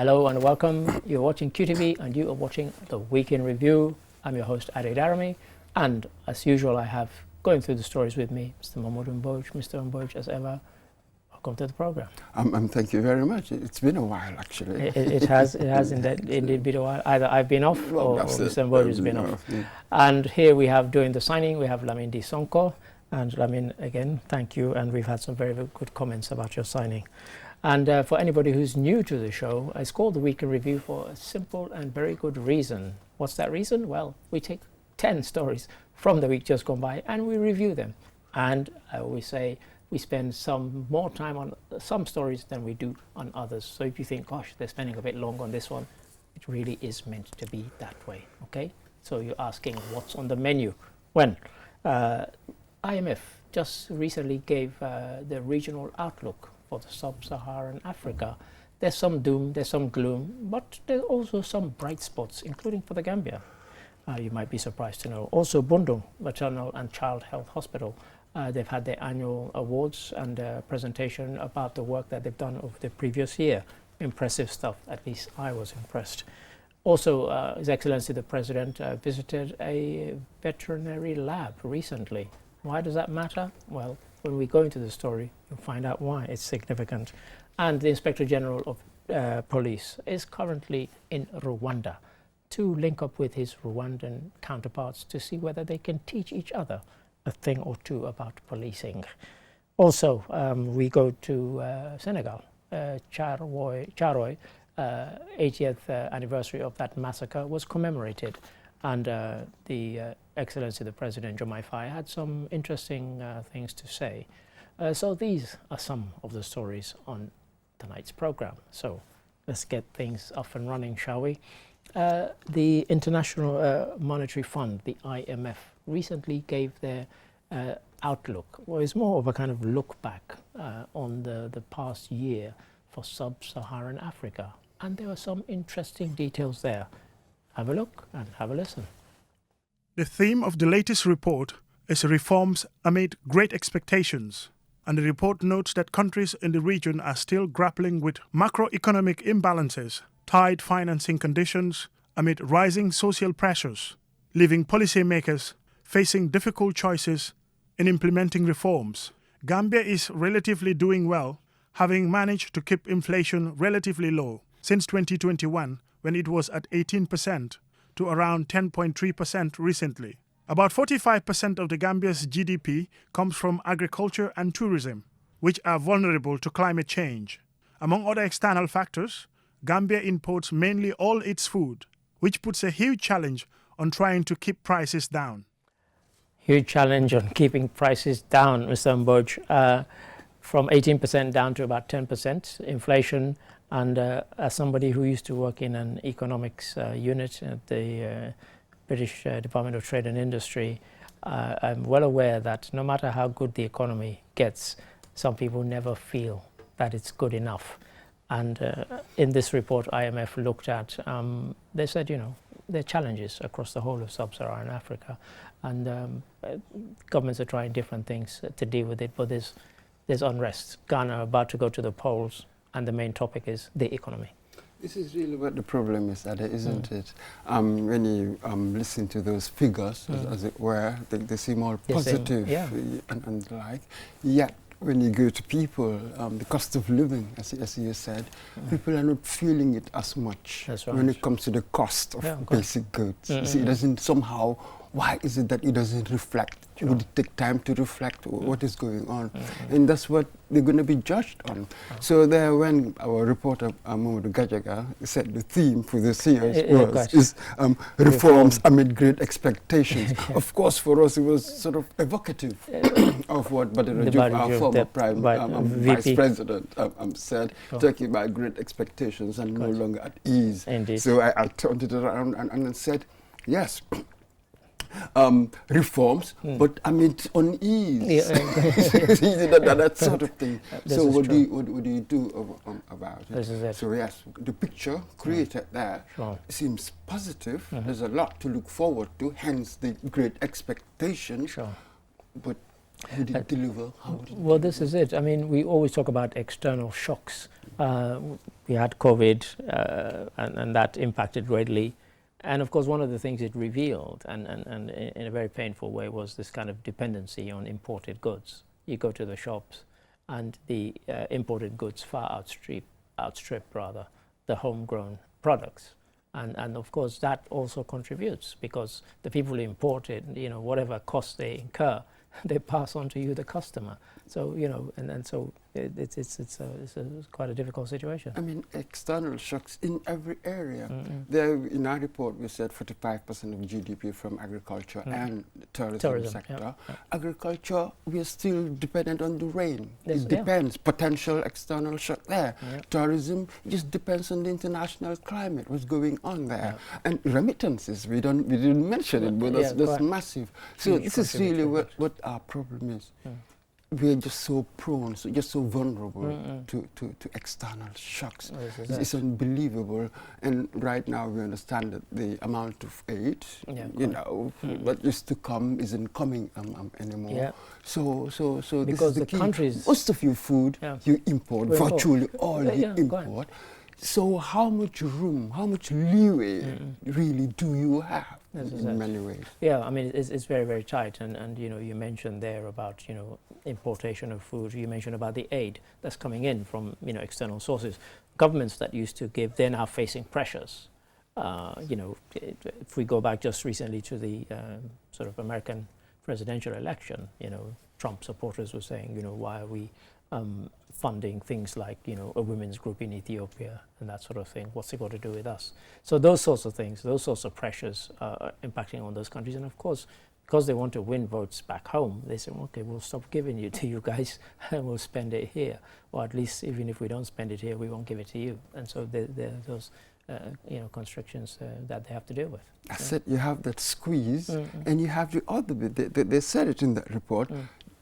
Hello and welcome. You're watching QTV and you are watching the Week in Review. I'm your host, Ade Darami, and as usual, I have going through the stories with me, Mr. Mahmoud Mboj. Mr. Mboj, as ever, welcome to the program. Thank you very much. It's been a while, actually. It has indeed been a while. Either I've been off or Mr. Mboj has been off. Yeah. And here we have, doing the signing, we have Lamin D. Sonko. And Lamin, again, thank you. And we've had some very, very good comments about your signing. And for anybody who's new to the show, it's called the Week in Review for a simple and very good reason. What's that reason? Well, we take 10 stories from the week just gone by and we review them. And I always say we spend some more time on some stories than we do on others. So if you think, gosh, they're spending a bit long on this one, it really is meant to be that way, okay? So you're asking what's on the menu. When IMF just recently gave the regional outlook for the sub-Saharan Africa. There's some doom, there's some gloom, but there's also some bright spots, including for the Gambia. You might be surprised to know. Also, Bundung Maternal and Child Health Hospital, they've had their annual awards and presentation about the work that they've done over the previous year. Impressive stuff, at least I was impressed. Also, His Excellency the President visited a veterinary lab recently. Why does that matter? Well, when we go into the story, you'll find out why it's significant. And the Inspector General of Police is currently in Rwanda to link up with his Rwandan counterparts to see whether they can teach each other a thing or two about policing. Also, we go to Senegal. Charoy, 80th anniversary of that massacre was commemorated. And the Excellency the President, Diomaye Faye, had some interesting things to say. So these are some of the stories on tonight's program. So let's get things up and running, shall we? The International Monetary Fund, the IMF, recently gave their outlook. Well, it's more of a kind of look back on the past year for sub-Saharan Africa. And there were some interesting details there. Have a look and have a listen. The theme of the latest report is reforms amid great expectations, and the report notes that countries in the region are still grappling with macroeconomic imbalances, tight financing conditions amid rising social pressures, leaving policymakers facing difficult choices in implementing reforms. Gambia is relatively doing well, having managed to keep inflation relatively low since 2021, when it was at 18%, to around 10.3% recently. About 45% of the Gambia's GDP comes from agriculture and tourism, which are vulnerable to climate change. Among other external factors, Gambia imports mainly all its food, which puts a huge challenge on trying to keep prices down. Huge challenge on keeping prices down, Mr. Mboj. From 18% down to about 10% inflation. And as somebody who used to work in an economics unit at the British Department of Trade and Industry, I'm well aware that no matter how good the economy gets, some people never feel that it's good enough. And in this report, IMF looked at, they said, you know, there are challenges across the whole of sub-Saharan Africa. And governments are trying different things to deal with it, but there's unrest. Ghana are about to go to the polls. And the main topic is the economy. This is really what the problem is, Ade, isn't it? When you listen to those figures, as it were, they seem all positive and the like. Yet, when you go to people, the cost of living, as you said, people are not feeling it as much. That's right. When it comes to the cost of basic goods. You see, it doesn't somehow. Why is it that it doesn't reflect? Sure. Would it take time to reflect what is going on? And that's what they're going to be judged on. So there, when our reporter, Mamadou Gajaga, said the theme for this year is reforms amid great expectations. Of course, for us, it was sort of evocative of what Badara Diouf, our former Vice President, said, talking about great expectations and no longer at ease. Indeed. So I turned it around and said, yes, reforms, but amid unease, that sort of thing. So what do you do about it? This is it. So yes, the picture created there seems positive. There's a lot to look forward to, hence the great expectation. Sure. But Would it deliver? How would it well, this is it. I mean, we always talk about external shocks. We had COVID, and that impacted greatly. And of course, one of the things it revealed, and in a very painful way, was this kind of dependency on imported goods. You go to the shops, and the imported goods far outstrip the homegrown products. And of course, that also contributes, because the people who import it, whatever cost they incur, they pass on to you, the customer. So and so it's quite a difficult situation. I mean, external shocks in every area. There, in our report, we said 45% of GDP from agriculture and tourism sector. Yeah. Agriculture, we are still dependent on the rain. It depends. Potential external shock there. Yeah. Tourism just depends on the international climate. What's going on there? Yeah. And remittances, we didn't mention it, but that's massive. So this is really what our problem is. We're just so prone, just so vulnerable to external shocks. It's unbelievable. And right now we understand that the amount of aid, what used to come isn't coming anymore. Yeah. So because this is the key. Countries, most of your food you import, virtually all you import. So how much room, how much leeway really do you have in many ways? Yeah, I mean, it's very, very tight. And you mentioned there about, importation of food. You mentioned about the aid that's coming in from, external sources. Governments that used to give, they're now facing pressures. If we go back just recently to the sort of American presidential election, Trump supporters were saying, why are we funding things like, a women's group in Ethiopia and that sort of thing? What's it got to do with us? So those sorts of things, those sorts of pressures are impacting on those countries. And of course, because they want to win votes back home, they say, okay, we'll stop giving it to you guys and we'll spend it here. Or at least even if we don't spend it here, we won't give it to you. And so there are those constrictions that they have to deal with. That's it. You have that squeeze, and you have the other bit. They said it in that report,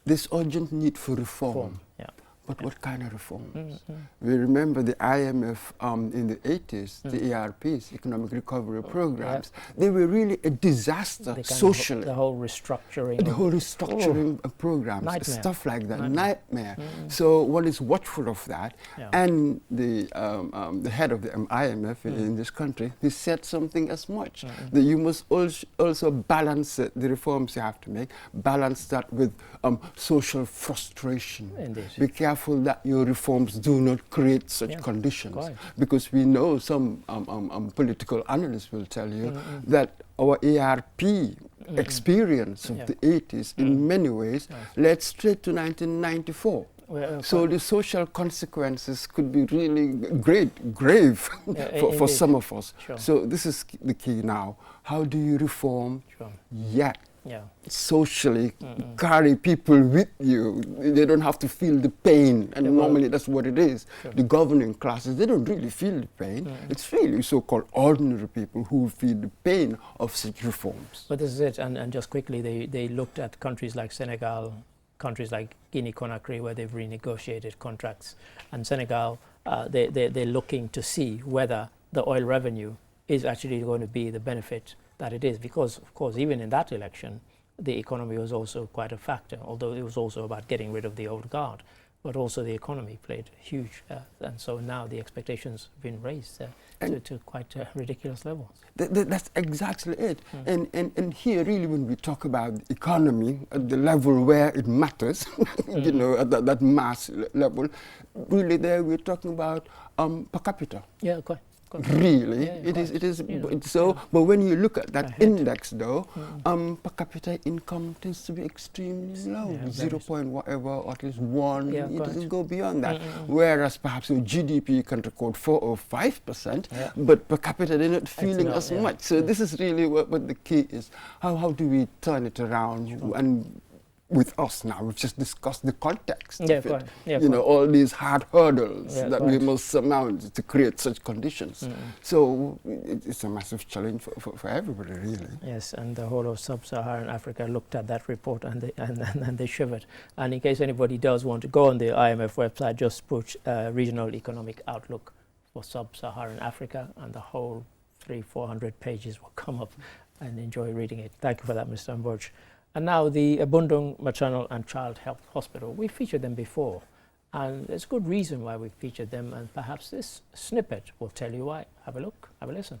this urgent need for reform. Yeah. But what kind of reforms? We remember the IMF in the 80s, the ERPs, Economic Recovery Programs. They were really a disaster socially. The whole restructuring. The whole restructuring programs, nightmare. Stuff like that, nightmare. So one is watchful of that. Yeah. And the head of the IMF in this country, he said something as much, that you must also balance the reforms you have to make, balance that with social frustration. Indeed. Be careful that your reforms do not create such conditions, because we know some political analysts will tell you that our ARP experience of the 80s in many ways led straight to 1994. So the social consequences could be really grave for some of us. Sure. So this is the key now. How do you reform yet socially carry people with you? They don't have to feel the pain, and normally that's what it is. Sure. The governing classes, they don't really feel the pain. It's really so-called ordinary people who feel the pain of such reforms. But this is it, and just quickly, they looked at countries like Senegal, countries like Guinea-Conakry, where they've renegotiated contracts, and Senegal, they're looking to see whether the oil revenue is actually going to be the benefit that it is, because of course even in that election the economy was also quite a factor, although it was also about getting rid of the old guard, but also the economy played huge, and so now the expectations have been raised to quite ridiculous levels. That's exactly it. And here really when we talk about the economy at the level where it matters, at that mass level, really there we're talking about per capita. Yeah, quite. Really, it is. So, but when you look at that index, though, per capita income tends to be extremely low, 0 point whatever, or at least 1. It doesn't go beyond that. Whereas perhaps your GDP can record 4 or 5%, but per capita they're not feeling as much. So this is really what the key is. How do we turn it around and with us now, we've just discussed the context of it. All these hard hurdles that we must surmount to create such conditions. So it's a massive challenge for everybody, really. Yes, and the whole of sub-Saharan Africa looked at that report and they shivered. And in case anybody does want to go on the IMF website, just put regional economic outlook for sub-Saharan Africa, and the whole 300-400 pages will come up, and enjoy reading it. Thank you for that, Mr. Mboj. And now the Abundung Maternal and Child Health Hospital, we featured them before. And there's good reason why we featured them, and perhaps this snippet will tell you why. Have a look, have a listen.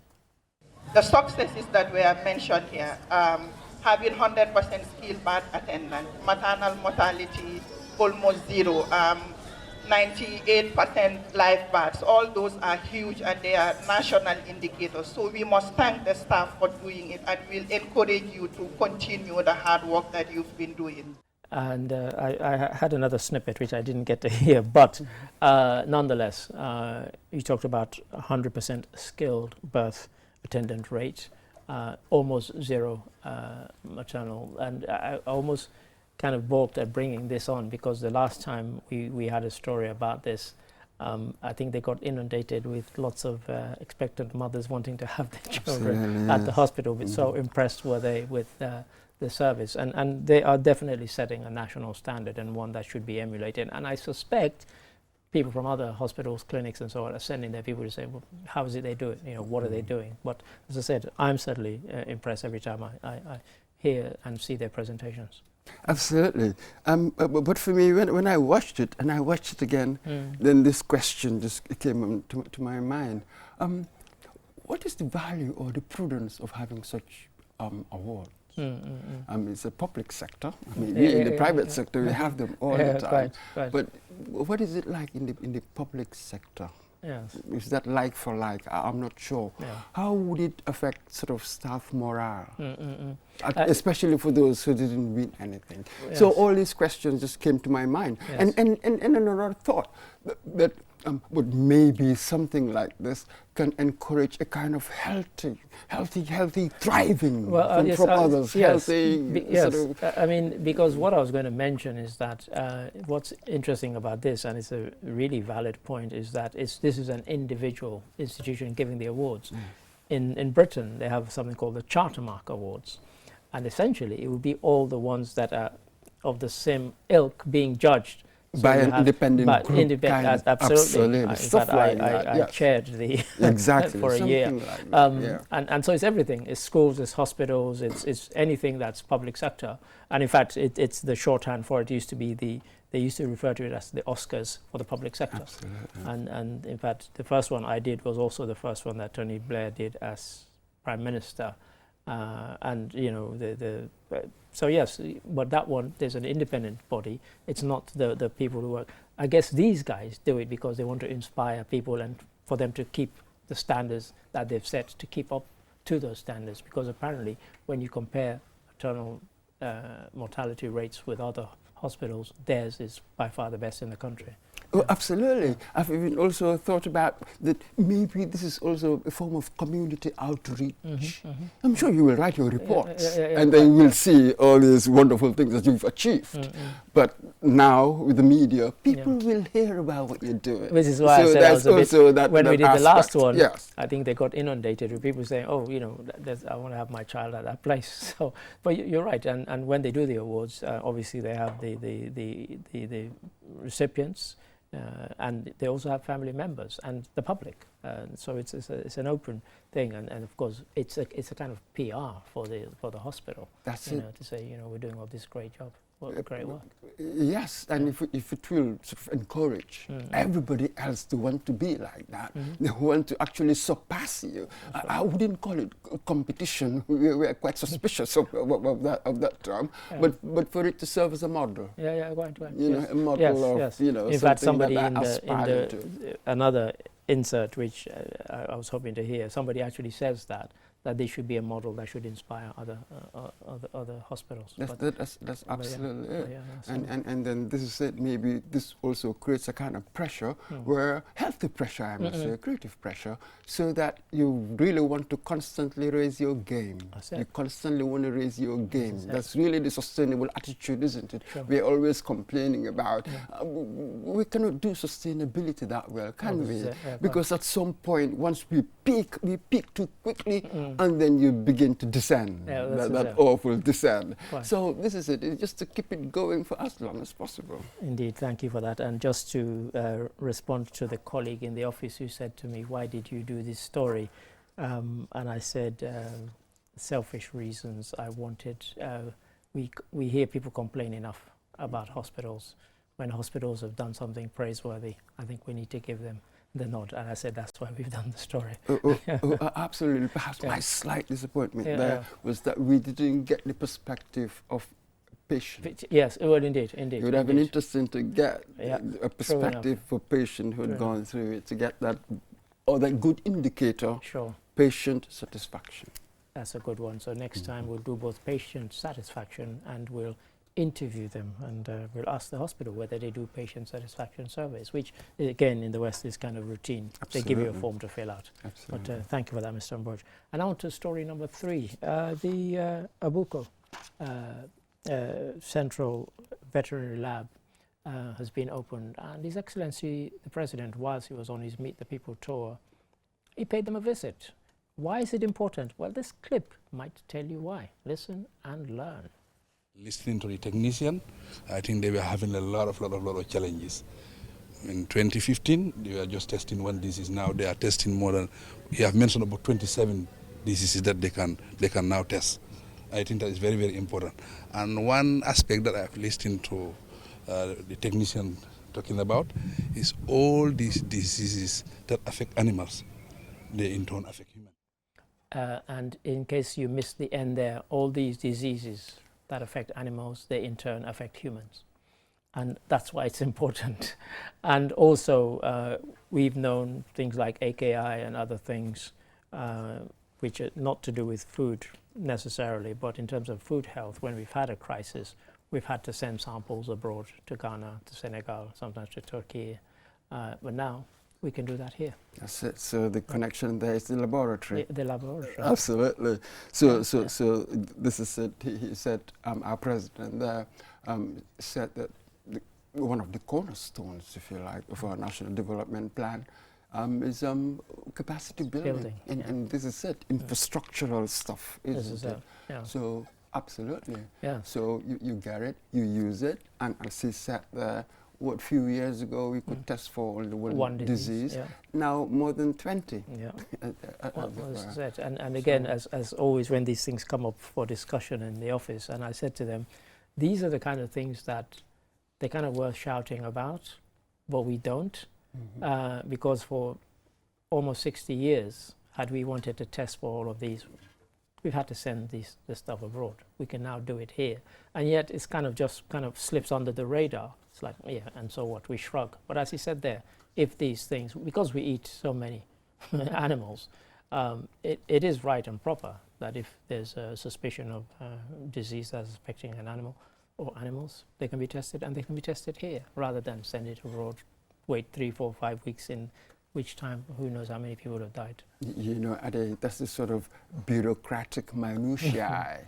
The successes that were mentioned here, having 100% skilled birth attendant, maternal mortality almost zero, 98% live births, all those are huge and they are national indicators. So we must thank the staff for doing it, and we'll encourage you to continue the hard work that you've been doing. And I had another snippet which I didn't get to hear, but nonetheless, you talked about 100% skilled birth attendant rate, almost zero maternal, and I almost kind of balked at bringing this on because the last time we had a story about this, I think they got inundated with lots of expectant mothers wanting to have their children at the hospital, but so impressed were they with the service, and they are definitely setting a national standard and one that should be emulated. And I suspect people from other hospitals, clinics and so on are sending their people to say, well, how is it they do it? You know, what are they doing? But as I said, I'm certainly impressed every time I hear and see their presentations. Absolutely. But for me, when I watched it and I watched it again, then this question just came to my mind. What is the value or the prudence of having such awards? It's a public sector. I mean, in the private sector, we have them all the time. Right. But what is it like in the public sector? Yes. Is that like for like? I'm not sure. Yeah. How would it affect sort of staff morale? Especially for those who didn't win anything. Yes. So all these questions just came to my mind. Yes. And another thought that but maybe something like this can encourage a kind of healthy thriving from others. Yes, healthy. Yes. I mean, because what I was going to mention is that what's interesting about this, and it's a really valid point, is that this is an individual institution giving the awards. In Britain, they have something called the Chartermark Awards, and essentially it would be all the ones that are of the same ilk being judged. So by an independent group. Absolutely. In fact, I chaired the exactly for a year. Like that, and so it's everything. It's schools, it's hospitals, it's anything that's public sector. And in fact, it's the shorthand for it used to be they used to refer to it as the Oscars for the public sector. Absolutely. And in fact, the first one I did was also the first one that Tony Blair did as Prime Minister. And you know so yes, but that one, there's an independent body. It's not the people who work. I guess these guys do it because they want to inspire people and for them to keep the standards that they've set, to keep up to those standards, because apparently when you compare maternal mortality rates with other hospitals, theirs is by far the best in the country. Oh, absolutely. I've even also thought about that maybe this is also a form of community outreach. I'm sure you will write your reports and then you will see all these wonderful things that you've achieved. But now with the media, people will hear about what you're doing. Which is why I said I was a bit, when we did the last one, I think they got inundated with people saying, oh, you know, I want to have my child at that place. So, but you're right. And when they do the awards, obviously they have the recipients, and they also have family members and the public. So it's an open thing, and of course it's a kind of PR for the hospital. That's it. To say, you know, we're doing all this great job. Great work. Yes, and if it will sort of encourage everybody else to want to be like that, they want to actually surpass you. I wouldn't call it competition. We're quite suspicious of that term, but for it to serve as a model. Right. You know, a model of you know. In fact, somebody in the another insert which I was hoping to hear, somebody actually says that they should be a model that should inspire other hospitals. That's absolutely it. And then this is it. Maybe this also creates a kind of pressure, where healthy pressure, I must say, creative pressure, so that you really want to constantly raise your game. You constantly want to raise your game. That's really the sustainable attitude, isn't it? Sure. We're always complaining about we cannot do sustainability that well, can we? Because at some point, once we peak too quickly, and then you begin to descend, that awful descend. Right. So this is it. It's just to keep it going for as long as possible. Indeed, thank you for that. And just to respond to the colleague in the office who said to me, why did you do this story? And I said, selfish reasons. I wanted we hear people complain enough about hospitals. When hospitals have done something praiseworthy, I think we need to give them the nod. And I said that's why we've done the story. Absolutely. Perhaps my slight disappointment there was that we didn't get the perspective of patient. Yes, well, indeed. It would have been interesting to get a perspective for patient who had gone through it, to get that, or that good indicator, patient satisfaction. That's a good one. So next time we'll do both patient satisfaction and we'll interview them, and we'll ask the hospital whether they do patient satisfaction surveys, which again in the West is kind of routine. Absolutely. They give you a form to fill out. Absolutely. But thank you for that, Mr. Mboj. And on to story number 3. The Abuko Central Veterinary Lab has been opened, and His Excellency the President, whilst he was on his Meet the People tour, he paid them a visit. Why is it important? Well, this clip might tell you why. Listen and learn. Listening to the technician, I think they were having a lot of challenges. In 2015, they were just testing one disease. Now they are testing more than, you have mentioned about 27 diseases that they can now test. I think that is very, very important. And one aspect that I've listened to the technician talking about is all these diseases that affect animals, they in turn affect humans. And in case you missed the end there, all these diseases that affect animals, they in turn affect humans. And that's why it's important. And also, we've known things like AKI and other things, which are not to do with food necessarily, but in terms of food health, when we've had a crisis, we've had to send samples abroad to Ghana, to Senegal, sometimes to Turkey. But now we can do that here. That's it. So the connection there is the laboratory. The laboratory. Absolutely. So this is it. He said, our president there said that one of the cornerstones, if you like, of our national development plan is capacity building. And this is it, infrastructural stuff, isn't it? So absolutely. Yeah. So you get it, you use it, and as he said there, what few years ago we could test for only one disease. Now more than 20. Yeah. Well, this is it. And again, as always, when these things come up for discussion in the office, and I said to them, these are the kind of things that they're kind of worth shouting about, but we don't, because for almost 60 years, had we wanted to test for all of these, we've had to send this stuff abroad. We can now do it here, and yet it's kind of slips under the radar. It's like, yeah, and so what? We shrug. But as he said there, if these things, because we eat so many animals, it is right and proper that if there's a suspicion of disease that's affecting an animal or animals, they can be tested, and they can be tested here rather than send it abroad, wait 3, 4, 5 weeks, in which time who knows how many people have died. You know, Ade, that's the sort of bureaucratic minutiae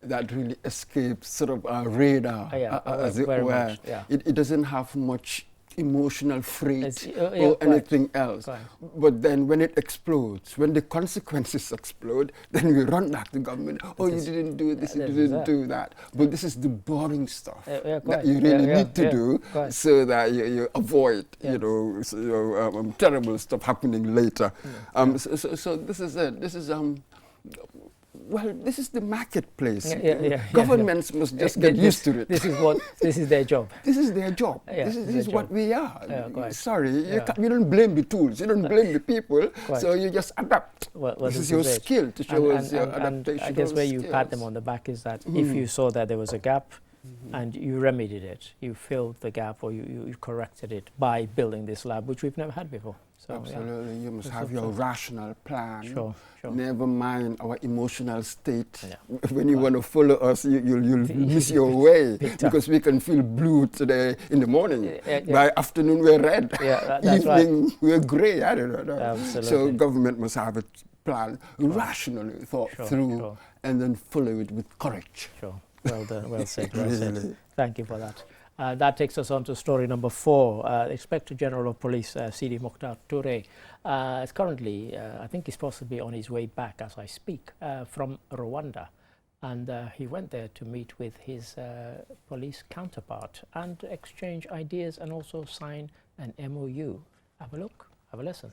that really escapes sort of our radar, as it were. It doesn't have much emotional freight or anything else. But then when it explodes, when the consequences explode, then we run back to government. Oh, you didn't do this, you didn't do that. But this is the boring stuff that you really need to do so that you avoid, terrible stuff happening later. So this is it. This is well, this is the marketplace. Governments must just get used to it. This is their job. This is their job. This is what we are. Sorry, you don't blame the tools. You don't blame the people. So you just adapt. This is your skill to show us your adaptation. I guess where you pat them on the back is that if you saw that there was a gap and you remedied it, you filled the gap, or you corrected it by building this lab, which we've never had before. So, absolutely, you must have your rational plan. Sure. Never mind our emotional state. When you want to follow us, you'll miss your way, because we can feel blue today in the morning. By afternoon, we're red. Evening, we're grey. I don't know. Absolutely. So government must have a plan rationally thought through, and then follow it with courage. Sure. Well done. Well said. Well said. Thank you for that. That takes us on to story number 4. Inspector General of Police Sidi Mokhtar Toure is currently, I think he's possibly on his way back as I speak, from Rwanda. And he went there to meet with his police counterpart and exchange ideas and also sign an MOU. Have a look, have a listen.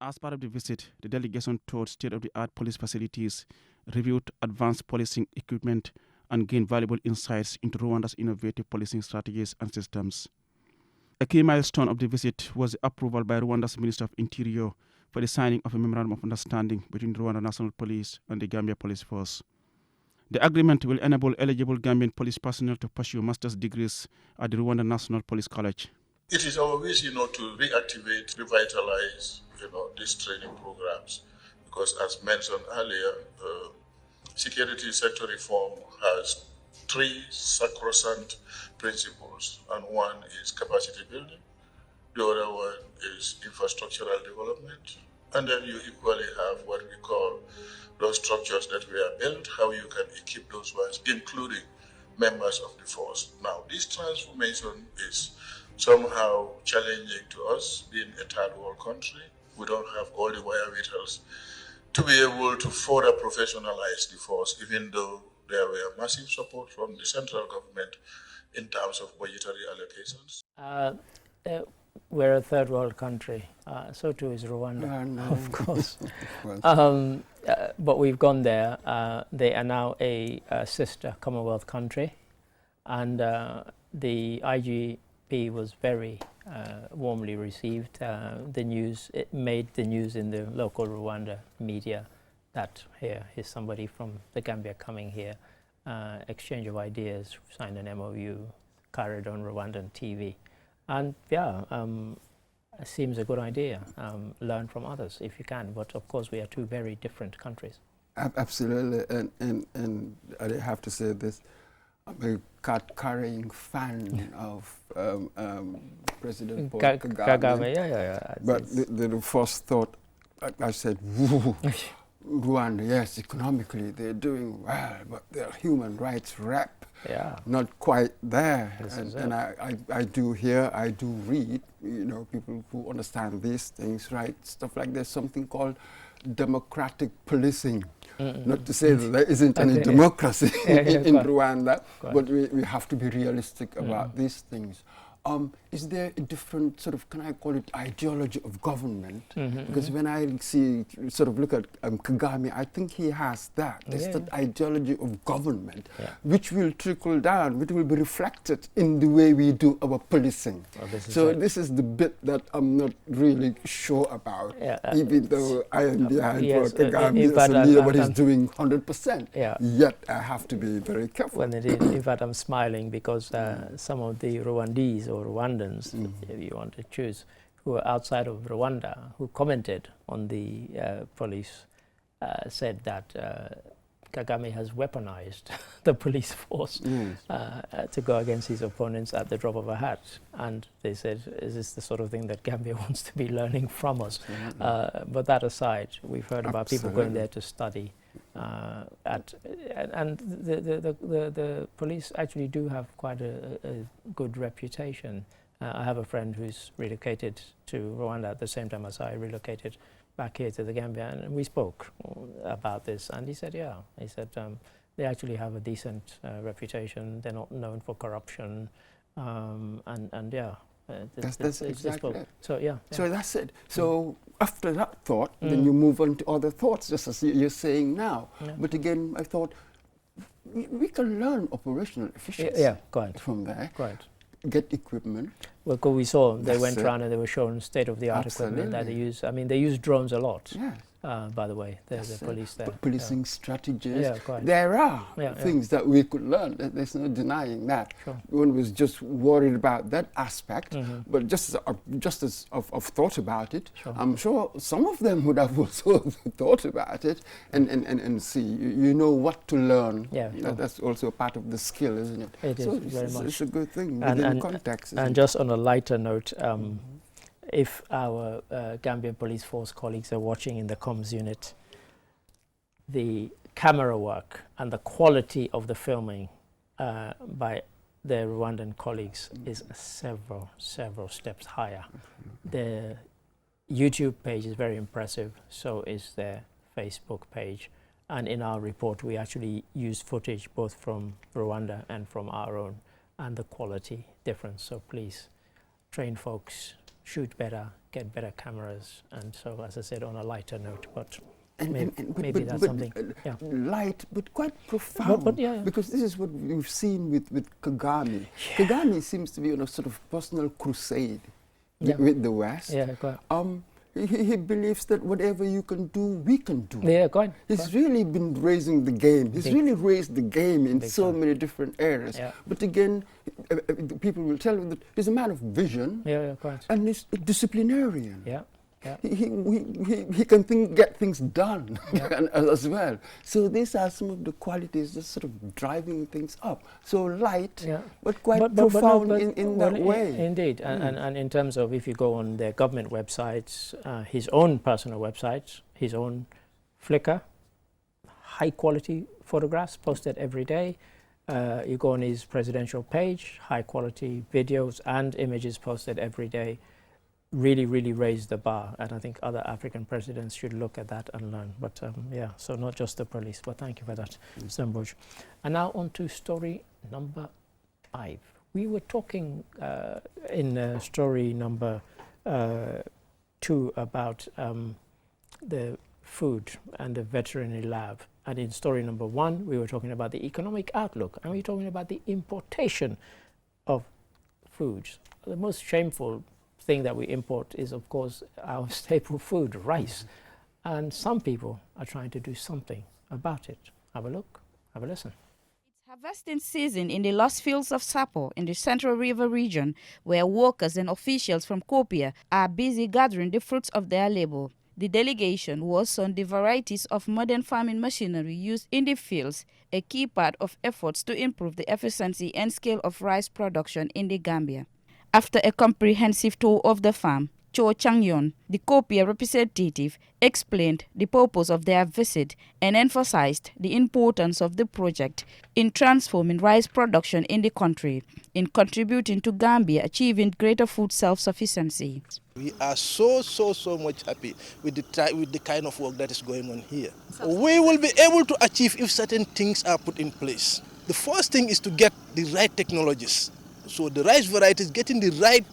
As part of the visit, the delegation toured state-of-the-art police facilities, reviewed advanced policing equipment, and gain valuable insights into Rwanda's innovative policing strategies and systems. A key milestone of the visit was the approval by Rwanda's Minister of Interior for the signing of a memorandum of understanding between Rwanda National Police and the Gambia Police Force. The agreement will enable eligible Gambian police personnel to pursue master's degrees at the Rwanda National Police College. It is our wish, to reactivate, revitalize, these training programs, because as mentioned earlier, security sector reform has 3 sacrosanct principles, and one is capacity building, the other one is infrastructural development, and then you equally have what we call those structures that we have built, how you can equip those ones, including members of the force. Now, this transformation is somehow challenging to us, being a third world country. We don't have all the wherewithals to be able to further professionalize the force, even though there were massive support from the central government in terms of budgetary allocations. We're a third world country, so too is Rwanda, of course. But we've gone there. They are now a sister Commonwealth country, and the IGP was very warmly received. It made the news in the local Rwanda media that here is somebody from the Gambia coming here, exchange of ideas, signed an MOU, carried on Rwandan TV. And it seems a good idea. Learn from others if you can, but of course we are 2 very different countries. Absolutely, and I have to say this, I'm a card-carrying fan of President Paul Kagame. Yeah. But the first thought, I said, Rwanda, yes, economically they're doing well, but their human rights rep, not quite there. And I do hear, I do read, people who understand these things, right? Stuff like there's something called democratic policing. Not to say that there isn't any democracy in Rwanda, but we have to be realistic about these things. Is there a different sort of, can I call it, ideology of government? Because when I look at Kagame, I think he has that. There's that ideology of government, which will trickle down, which will be reflected in the way we do our policing. This is the bit that I'm not really sure about, even though I am behind Kagame as a leader, but he's doing 100%. Yet I have to be very careful. Well, in fact, I'm smiling because some of the Rwandese or Rwandans, if you want to choose, who are outside of Rwanda, who commented on the police, said that Kagame has weaponized the police force to go against his opponents at the drop of a hat. And they said, is this the sort of thing that Gambia wants to be learning from us? But that aside, we've heard about people going there to study. And the police actually do have quite a good reputation. I have a friend who's relocated to Rwanda at the same time as I relocated back here to the Gambia, and we spoke about this, and he said, they actually have a decent reputation. They're not known for corruption, That's exactly it. So that's it. So after that thought, then you move on to other thoughts, just as you're saying now. But again, I thought we can learn operational efficiency from there. Get equipment. Well, because we saw they went around and they were shown state-of-the-art equipment that they use. I mean, they use drones a lot. By the way, there's the police there. Policing strategies. There are things that we could learn. There's no denying that. One was just worried about that aspect, but just as of thought about it, I'm sure some of them would have also thought about it and see. You know what to learn. That's also part of the skill, isn't it? It is very much. It's a good thing within context. And just on a lighter note, if our Gambian police force colleagues are watching in the comms unit, the camera work and the quality of the filming by their Rwandan colleagues is several steps higher. The YouTube page is very impressive, so is their Facebook page. And in our report, we actually used footage both from Rwanda and from our own, and the quality difference. So please, train folks, shoot better, get better cameras, and so, as I said, on a lighter note, but maybe that's something. Light, but quite profound. But because this is what we've seen with Kagame. Kagame seems to be on a sort of personal crusade with the West. Yeah, quite. He believes that whatever you can do, we can do. Yeah, quite. He's really been raising the game. He's really raised the game in so time. many different areas. Yeah. But again, people will tell you that he's a man of vision. Yeah, quite. And he's a disciplinarian. Yeah. Yeah. He can get things done as well. So these are some of the qualities that sort of driving things up. So light, but quite profound in that way. Indeed, and in terms of if you go on their government websites, his own personal websites, his own Flickr, high quality photographs posted every day. You go on his presidential page, high quality videos and images posted every day. Really raised the bar, and I think other African presidents should look at that and learn. But so not just the police, but thank you for that, Mr. Mboj. And now on to story number 5. We were talking in story number 2 about the food and the veterinary lab. And in story number 1, we were talking about the economic outlook, and we were talking about the importation of foods. The most shameful thing that we import is, of course, our staple food, rice. And some people are trying to do something about it. Have a look, have a listen. It's harvesting season in the lost fields of Sapo in the Central River region, where workers and officials from Kopia are busy gathering the fruits of their labor. The delegation was on the varieties of modern farming machinery used in the fields, a key part of efforts to improve the efficiency and scale of rice production in the Gambia. After a comprehensive tour of the farm, Cho Changyon, the Kopia representative, explained the purpose of their visit and emphasized the importance of the project in transforming rice production in the country, in contributing to Gambia achieving greater food self-sufficiency. We are so much happy with the kind of work that is going on here. We will be able to achieve if certain things are put in place. The first thing is to get the right technologies. So the rice varieties, getting the right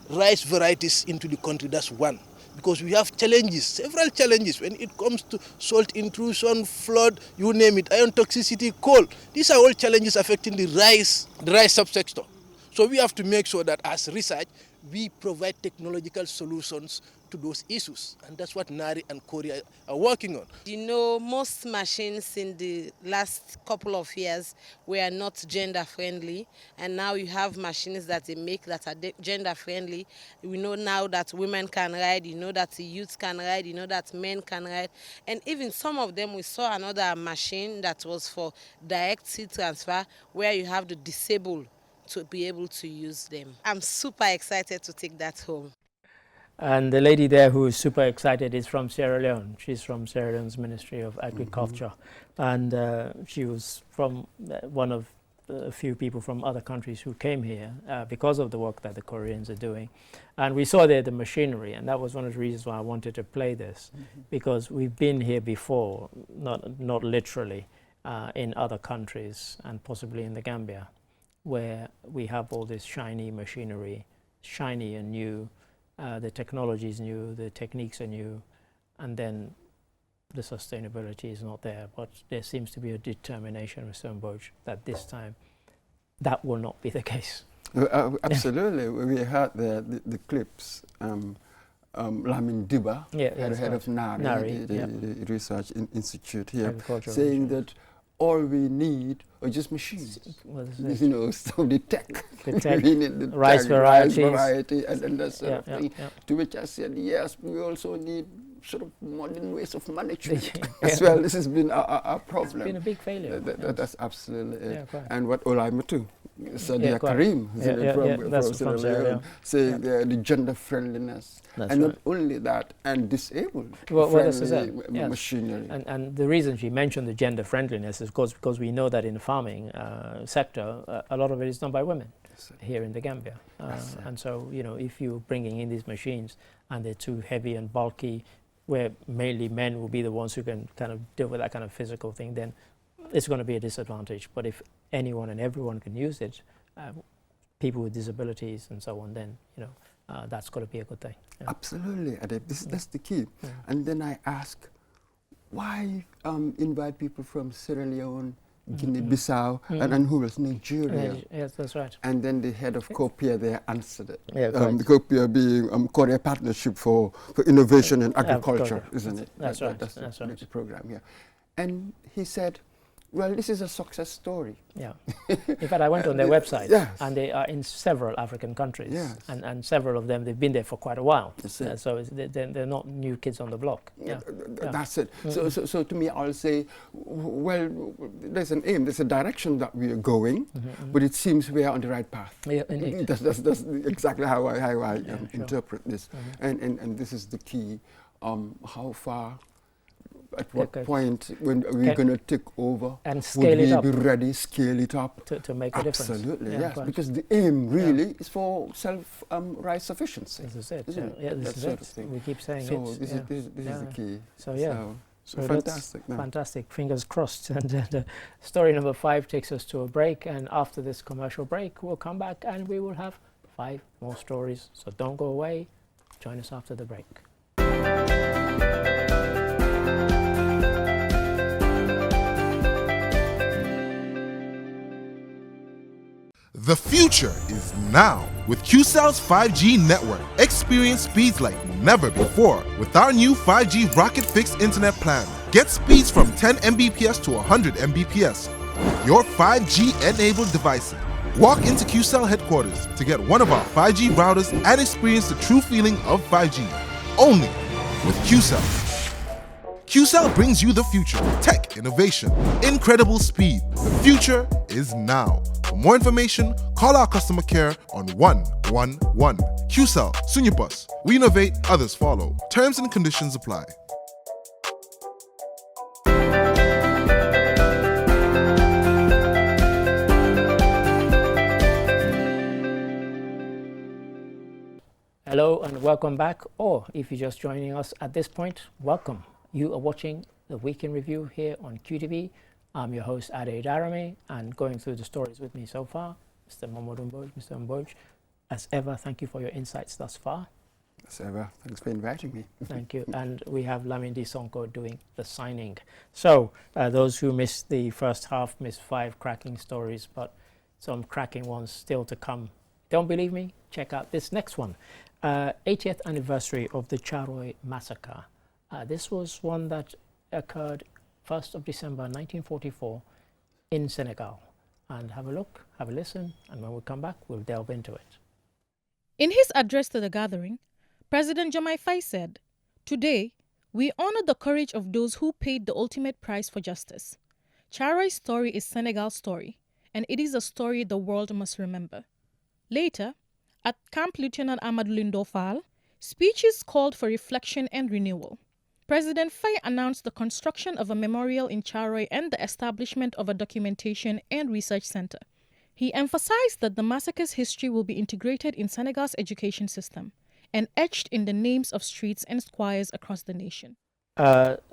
rice varieties into the country, that's one. Because we have challenges, several challenges when it comes to salt intrusion, flood, you name it, iron toxicity, coal. These are all challenges affecting the rice subsector. So we have to make sure that as research, we provide technological solutions to those issues. And that's what NARI and Korea are working on. You know, most machines in the last couple of years were not gender friendly. And now you have machines that they make that are gender friendly. We know now that women can ride, you know that the youth can ride, you know that men can ride. And even some of them, we saw another machine that was for direct seed transfer where you have the disabled to be able to use them. I'm super excited to take that home. And the lady there who is super excited is from Sierra Leone. She's from Sierra Leone's Ministry of Agriculture. And she was from one of a few people from other countries who came here because of the work that the Koreans are doing. And we saw there the machinery, and that was one of the reasons why I wanted to play this, because we've been here before, not literally, in other countries and possibly in the Gambia, where we have all this shiny machinery, shiny and new, the technology is new, the techniques are new, and then the sustainability is not there. But there seems to be a determination, Mr. Mboj, that this time that will not be the case. Absolutely. We heard the clips. Lamin Diba, head of NARI, the Research Institute here, saying that all we need are just machines. You know, so the tech. We need the rice variety and that sort of thing. To which I said, yes, we also need sort of modern ways of management as well. This has been our problem. It's been a big failure. That's absolutely it. And what Olaimatu, Sadia Karim, from Sierra Leone, saying the gender friendliness. That's and not only that, and disabled machinery. And the reason she mentioned the gender friendliness is because we know that in the farming sector, a lot of it is done by women here in the Gambia. And so, you know, if you're bringing in these machines and they're too heavy and bulky, where mainly men will be the ones who can kind of deal with that kind of physical thing, then it's going to be a disadvantage. But if anyone and everyone can use it, people with disabilities and so on, then, you know, that's got to be a good thing. Absolutely, that's the key. And then I ask, why invite people from Sierra Leone, Guinea-Bissau, and who else? Nigeria. Yes, that's right. And then the head of COPIA there answered it. Yeah, the COPIA being Korea Partnership for Innovation in Agriculture, isn't it? That's right. That's right. the program, yeah. And he said, well, this is a success story. Yeah. In fact, I went on their website, yes. and they are in several African countries, yes. and several of them, they've been there for quite a while. So they're not new kids on the block. Yeah. That's it. So to me, I'll say, well, there's an aim, there's a direction that we are going, but it seems we are on the right path. Yeah, indeed. That's exactly how I interpret this. And this is the key, how far, at what point when we're going to take over and scale it up, be ready, scale it up to make a difference. Absolutely, yes, because the aim really is for self-rice sufficiency. This is it. Isn't it? Yeah, this is sort it. of thing. We keep saying so it. This is the key. So fantastic. Fantastic. Fingers crossed. And story number 5 takes us to a break. And after this commercial break, we'll come back and we will have 5 more stories. So don't go away. Join us after the break. The future is now. With QCell's 5G network, experience speeds like never before. With our new 5G Rocket Fixed Internet plan, get speeds from 10 Mbps to 100 Mbps. Your 5G-enabled devices. Walk into QCell headquarters to get one of our 5G routers and experience the true feeling of 5G. Only with QCell. QCell brings you the future, tech, innovation, incredible speed. The future is now. For more information, call our customer care on 111. QCell, Sunyabus. We innovate, others follow. Terms and conditions apply. Hello and welcome back, or if you're just joining us at this point, welcome. You are watching the Week in Review here on QTV. I'm your host, Ade Darame, and going through the stories with me so far, Mr. Mamadou Mbodj. Mr. Mbodj, as ever, thank you for your insights thus far. As ever, thanks for inviting me. Thank you. And we have Lamindi Sonko doing the signing. So, those who missed the first half missed 5 cracking stories, but some cracking ones still to come. Don't believe me? Check out this next one. 80th anniversary of the Charoy massacre. This was one that occurred 1st of December 1944 in Senegal. And have a look, have a listen, and when we come back, we'll delve into it. In his address to the gathering, President Diomaye Faye said, "Today, we honor the courage of those who paid the ultimate price for justice. Charoy's story is Senegal's story, and it is a story the world must remember." Later, at Camp Lieutenant Amadou Lindo Fall, speeches called for reflection and renewal. President Faye announced the construction of a memorial in Charoy and the establishment of a documentation and research center. He emphasized that the massacre's history will be integrated in Senegal's education system and etched in the names of streets and squares across the nation.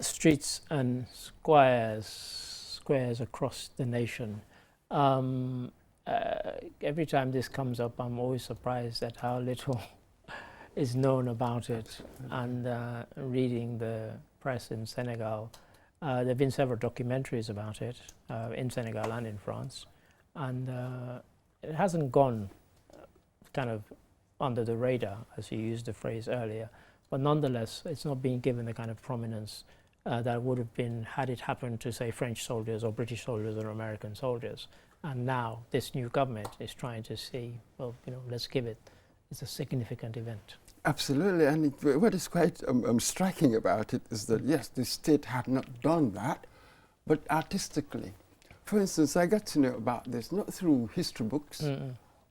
Streets and squares across the nation. Every time this comes up, I'm always surprised at how little is known about it. And reading the press in Senegal, there have been several documentaries about it in Senegal and in France. And it hasn't gone kind of under the radar, as you used the phrase earlier. But nonetheless, it's not being given the kind of prominence that would have been had it happened to, say, French soldiers or British soldiers or American soldiers. And now this new government is trying to say, well, you know, let's give it. It's a significant event. Absolutely, and what is quite striking about it is that, yes, the state had not done that, but artistically. For instance, I got to know about this not through history books,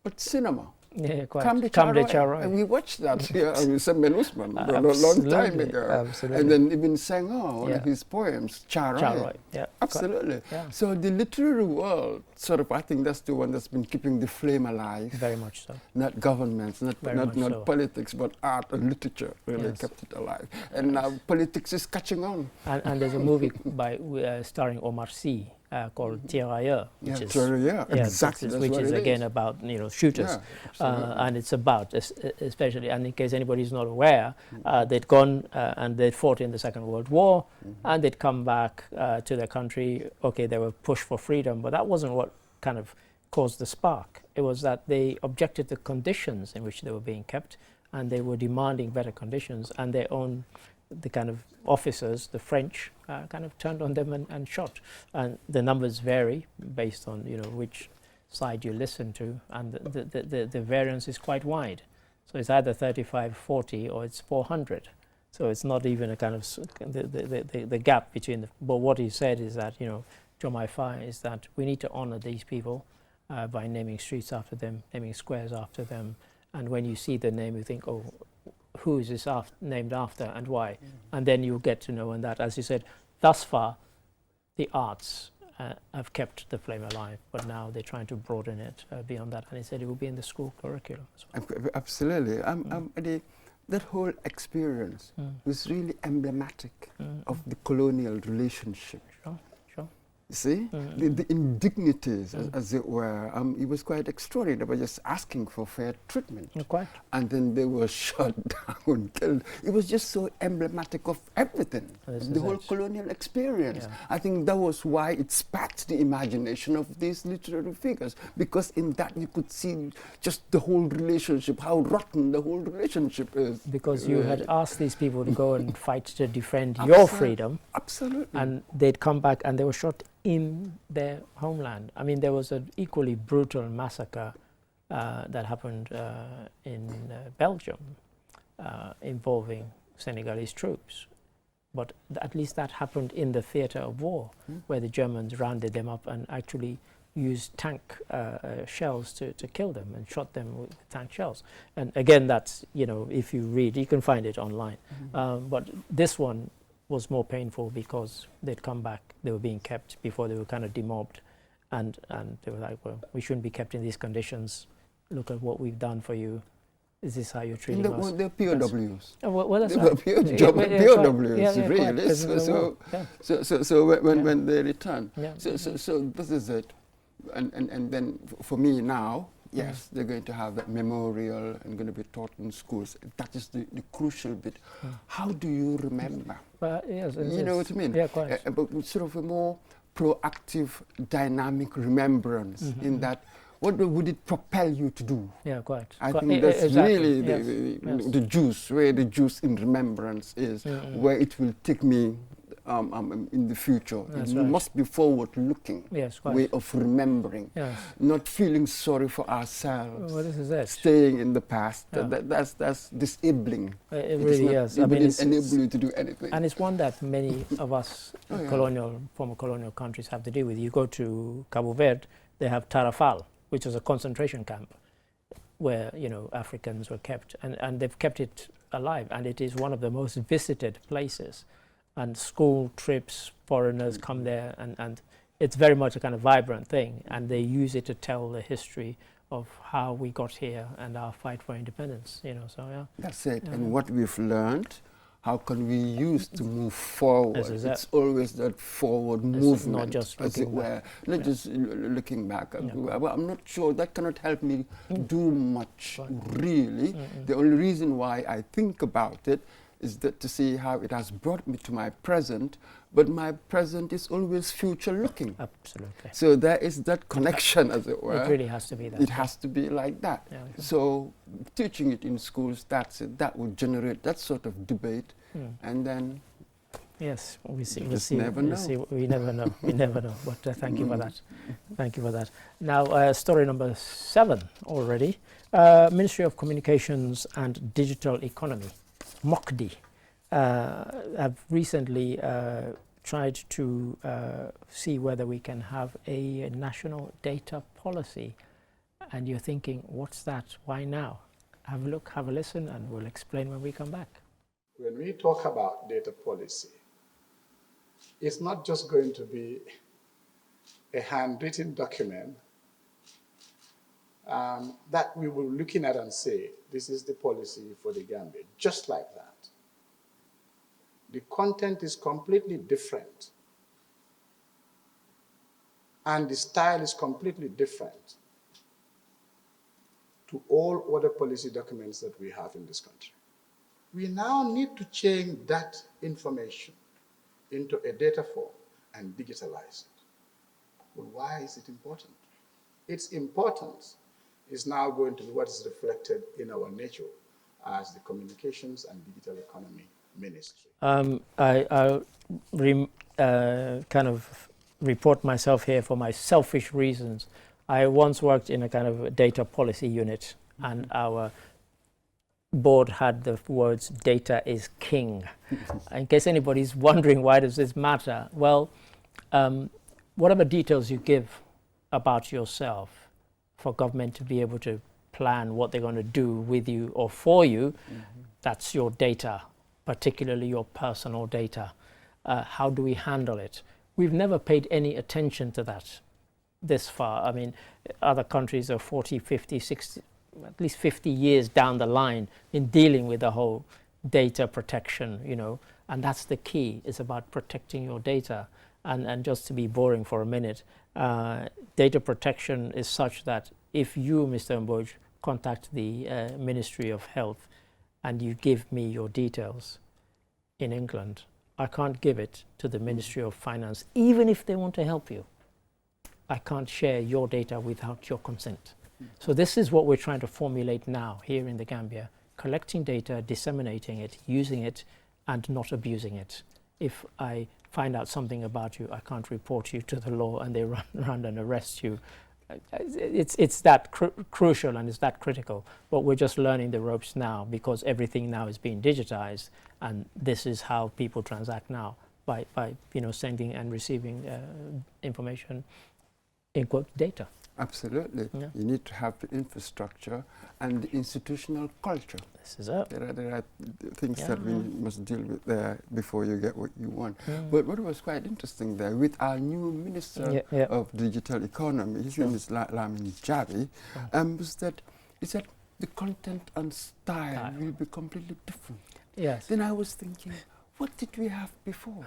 but cinema. Yeah, quite. Come de Charoy. And we watched that here with Samuel Usman a long time ago. Absolutely. And then even Senghor, one of his poems, Charoy. Yeah. Absolutely. Yeah. So the literary world, sort of, I think that's the one that's been keeping the flame alive. Very much so. Not governments, not politics, but art and literature really kept it alive. And now politics is catching on. And there's a movie by starring Omar Sy called Tirailleurs, which is again about shooters, and it's about especially, and in case anybody's not aware, they'd gone and they'd fought in the Second World War, and they'd come back to their country. Okay, they were pushed for freedom, but that wasn't what kind of caused the spark. It was that they objected to the conditions in which they were being kept, and they were demanding better conditions, and the kind of officers, the French, kind of turned on them and shot. And the numbers vary based on which side you listen to, and the variance is quite wide. So it's either 35, 40, or it's 400. So it's not even a kind of the gap between the. But what he said is that Jomai Faye is that we need to honor these people by naming streets after them, naming squares after them, and when you see the name, you think, oh, who is this named after and why? And then you'll get to know, and that, as you said, thus far, the arts have kept the flame alive, but now they're trying to broaden it beyond that. And he said it will be in the school curriculum as well. Absolutely. That whole experience was really emblematic of the colonial relationship. Sure. You see, the indignities, as it were, it was quite extraordinary. They were just asking for fair treatment. Quite. And then they were shot down, killed. It was just so emblematic of everything, the whole colonial experience. Yeah. I think that was why it sparked the imagination of these literary figures, because in that you could see just the whole relationship, how rotten the whole relationship is. Because you had asked these people to go and fight to defend your freedom. Absolutely. And they'd come back and they were shot in their homeland. I mean, there was an equally brutal massacre that happened in Belgium involving Senegalese troops. But at least that happened in the theater of war, where the Germans rounded them up and actually used tank shells to kill them and shot them with tank shells. And again, that's, if you read, you can find it online. But this one was more painful because they'd come back, they were being kept before they were kind of demobbed, and they were like, well, we shouldn't be kept in these conditions. Look at what we've done for you. Is this how you're treating us? They're POWs. Well, that's they right. were POWs, really. So when they return. So this is it. And then for me now, yes, they're going to have that memorial and going to be taught in schools. That is the crucial bit. How do you remember? Yes, you know what I mean? Yeah, quite. But sort of a more proactive, dynamic remembrance in that. What would it propel you to do? Yeah, quite. I think that's really the juice, where the juice in remembrance is, where it will take me in the future. That's it right. must be forward-looking way of remembering, not feeling sorry for ourselves. Well, this is it. Staying in the past. That's disabling. It really is. I mean, it enable you to do anything. And it's one that many of us former colonial countries have to deal with. You go to Cabo Verde, they have Tarrafal, which was a concentration camp where Africans were kept, and they've kept it alive, and it is one of the most visited places. And school trips, foreigners come there, and it's very much a kind of vibrant thing, and they use it to tell the history of how we got here and our fight for independence. That's it. And what we've learned, how can we use to move forward? It's always that forward movement, not just as it were, not just looking back. Well, I'm not sure, that cannot help me do much, really. The only reason why I think about it is that to see how it has brought me to my present, but my present is always future looking. Absolutely. So there is that connection, as it were. It really has to be that. It has to be like that. So teaching it in schools, that's it. That would generate that sort of debate, and then. Yes, we never know. We never know. We never know. But thank you for that. Thank you for that. Now, story number 7 already. Ministry of Communications and Digital Economy, MOCDI, have recently tried to see whether we can have a national data policy. And you're thinking, what's that? Why now? Have a look, have a listen, and we'll explain when we come back. When we talk about data policy, it's not just going to be a handwritten document that we will be looking at and say, this is the policy for the Gambia, just like that. The content is completely different. and the style is completely different to all other policy documents that we have in this country. We now need to change that information into a data form and digitalize it. Well, why is it important? Its importance is now going to be what is reflected in our nature as the Communications and Digital Economy Ministry. I'll kind of report myself here for my selfish reasons. I once worked in a kind of data policy unit, and our board had the words "data is king." In case anybody's wondering why does this matter, well, whatever details you give about yourself for government to be able to plan what they're going to do with you or for you, that's your data, particularly your personal data. How do we handle it? We've never paid any attention to that this far. I mean, other countries are 40, 50, 60, at least 50 years down the line in dealing with the whole data protection, you know, and that's the key. It's about protecting your data. And just to be boring for a minute, data protection is such that if you, Mr. Mboj, contact the Ministry of Health and you give me your details in England, I can't give it to the Ministry of Finance, even if they want to help you. I can't share your data without your consent. So this is what we're trying to formulate now here in the Gambia, collecting data, disseminating it, using it, and not abusing it. If I find out something about you, I can't report you to the law and they run and arrest you. It's that crucial and it's that critical, but we're just learning the ropes now because everything now is being digitized, and this is how people transact now by you know, sending and receiving information, in quote, data. Absolutely. Yeah. You need to have the infrastructure and the institutional culture. This is it. There are things that we must deal with there before you get what you want. But what was quite interesting there, with our new Minister of Digital Economy, his name is Lamine Jabi, was that he said the content and style will be completely different. Yes. Then I was thinking, what did we have before?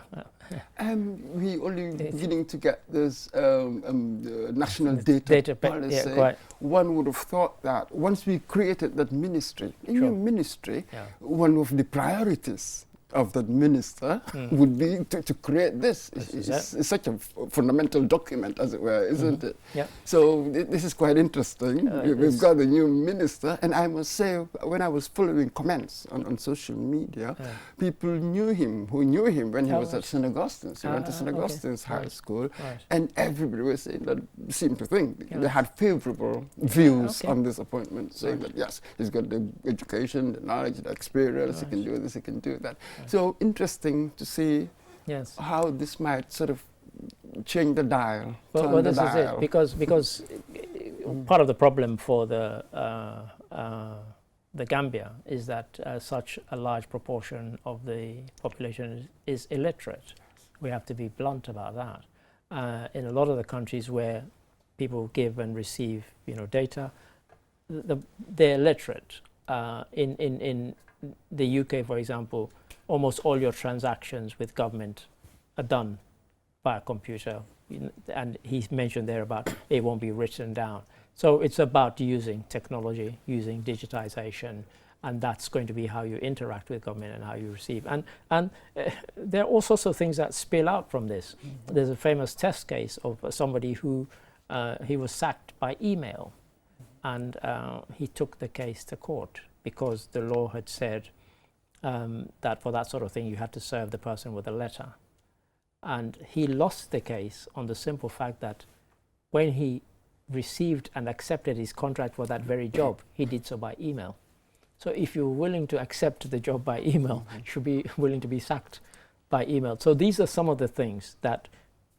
We only beginning to get this national data policy. Yeah, one would have thought that once we created that ministry, a new ministry, one of the priorities of that minister would be to create this. It's such a fundamental document, as it were, isn't it? Yeah. So this is quite interesting. We've got a new minister, and I must say, when I was following comments on social media, people knew him, who knew him when he was at St. Augustine's. He went to St. Augustine's High School, and everybody was saying that, seemed to think they had favorable views on this appointment, saying that yes, he's got the education, the knowledge, the experience, he can do this, he can do that. So interesting to see how this might sort of change the dial. Well, this is it, because part of the problem for the Gambia is that such a large proportion of the population is illiterate. We have to be blunt about that. In a lot of the countries where people give and receive, you know, data, they're illiterate. In the UK, for example, almost all your transactions with government are done by a computer, and he's mentioned there about it won't be written down. So it's about using technology, using digitization, and that's going to be how you interact with government and how you receive. And there are all sorts of things that spill out from this. There's a famous test case of somebody who he was sacked by email, and he took the case to court because the law had said that for that sort of thing you had to serve the person with a letter. And he lost the case on the simple fact that when he received and accepted his contract for that very job, he did so by email. So if you're willing to accept the job by email, you should be willing to be sacked by email. So these are some of the things that